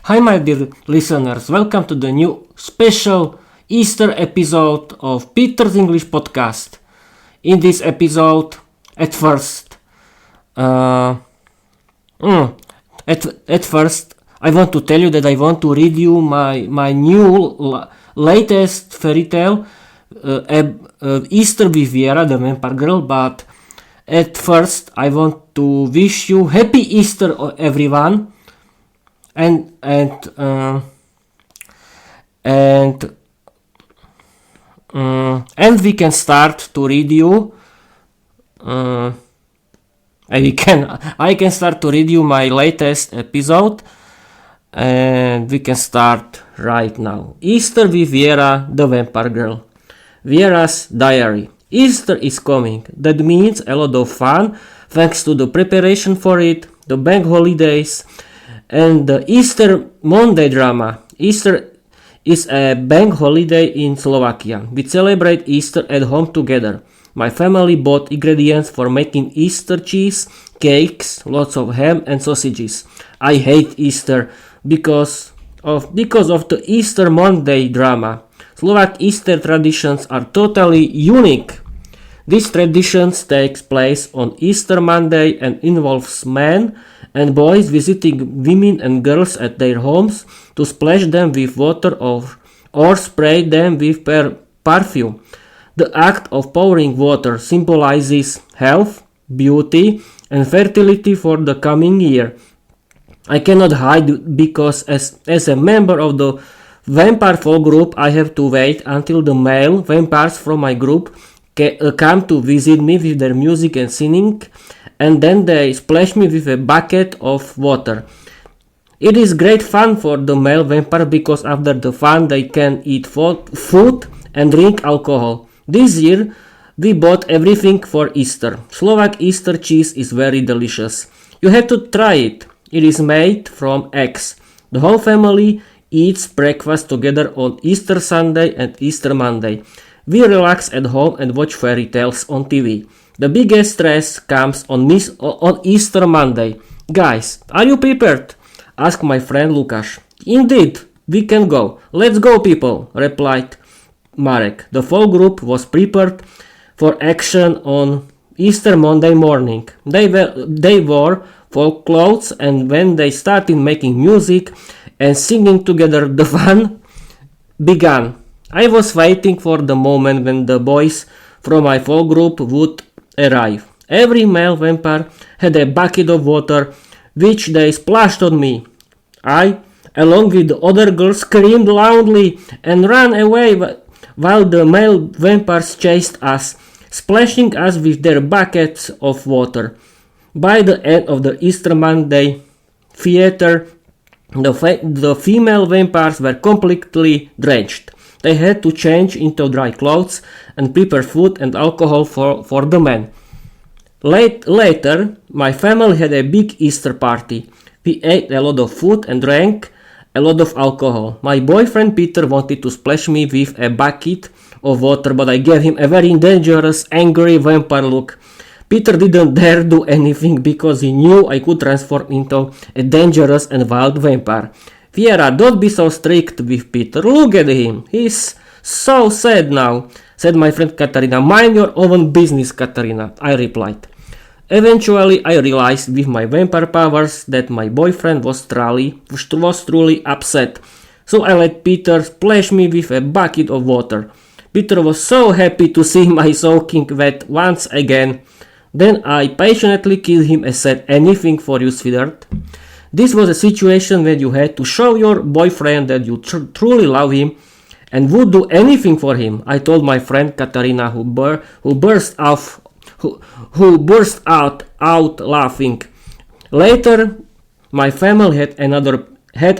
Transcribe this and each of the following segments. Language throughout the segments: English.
Hi, my dear listeners, welcome to the new special Easter episode of Peter's English podcast. In this episode, at first, I want to tell you that I want to read you my new latest fairy tale, Easter with Viera, the vampire girl, but at first I want to wish you Happy Easter, everyone. And we can start to read you. I can start to read you my latest episode, and we can start right now. Easter with Viera, the vampire girl. Viera's diary. Easter is coming. That means a lot of fun, thanks to the preparation for it, the bank holidays, and the Easter Monday drama. Easter is a bank holiday in Slovakia. We celebrate Easter at home together. My family bought ingredients for making Easter cheese, cakes, lots of ham and sausages. I hate Easter because of the Easter Monday drama. Slovak Easter traditions are totally unique. These traditions takes place on Easter Monday and involves men and boys visiting women and girls at their homes to splash them with water or spray them with perfume. The act of pouring water symbolizes health, beauty, and fertility for the coming year. I cannot hide because as a member of the vampire folk group, I have to wait until the male vampires from my group come to visit me with their music and singing, and then they splash me with a bucket of water. It is great fun for the male vampire because after the fun they can eat food and drink alcohol. This year we bought everything for Easter. Slovak Easter cheese is very delicious. You have to try it. It is made from eggs. The whole family eats breakfast together on Easter Sunday and Easter Monday. We relax at home and watch fairy tales on TV. The biggest stress comes on Easter Monday. Guys, are you prepared? Asked my friend Lukáš. Indeed, we can go. Let's go, people, replied Marek. The folk group was prepared for action on Easter Monday morning. They wore folk clothes, and when they started making music and singing together, the fun began. I was waiting for the moment when the boys from my folk group would arrive. Every male vampire had a bucket of water, which they splashed on me. I, along with the other girls, screamed loudly and ran away while the male vampires chased us, splashing us with their buckets of water. By the end of the Easter Monday theater, the female vampires were completely drenched. They had to change into dry clothes and prepare food and alcohol for the men. Later, my family had a big Easter party. We ate a lot of food and drank a lot of alcohol. My boyfriend Peter wanted to splash me with a bucket of water, but I gave him a very dangerous, angry vampire look. Peter didn't dare do anything because he knew I could transform into a dangerous and wild vampire. Viera, don't be so strict with Peter. Look at him. He's so sad now, said my friend Katarina. Mind your own business, Katarina, I replied. Eventually, I realized with my vampire powers that my boyfriend was truly upset. So I let Peter splash me with a bucket of water. Peter was so happy to see my soaking wet once again. Then I passionately kissed him and said, anything for you, sweetheart. This was a situation when you had to show your boyfriend that you truly love him and would do anything for him. I told my friend Katarina, who burst out laughing. Later, my family had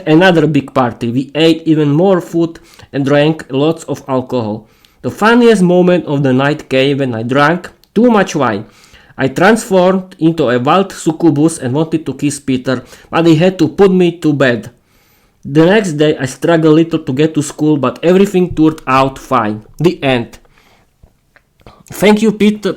another big party. We ate even more food and drank lots of alcohol. The funniest moment of the night came when I drank too much wine. I transformed into a wild succubus and wanted to kiss Peter, but he had to put me to bed. The next day I struggled a little to get to school, but everything turned out fine. The end. Thank you, Peter.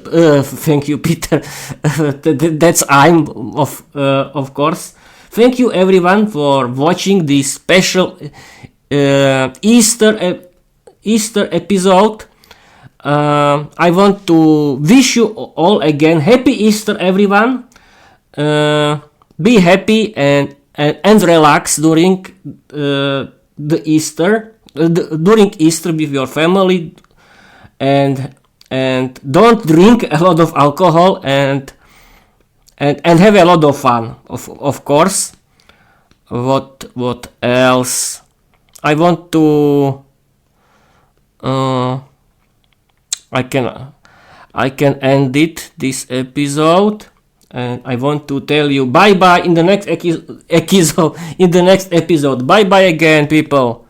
That's I'm of course. Thank you everyone for watching this special Easter episode. I want to wish you all again happy Easter, everyone. Be happy and relax during the Easter, during Easter with your family, and don't drink a lot of alcohol and have a lot of fun, of course. What else? I want to I can end this episode, and I want to tell you bye bye in the next episode. Bye bye again, people.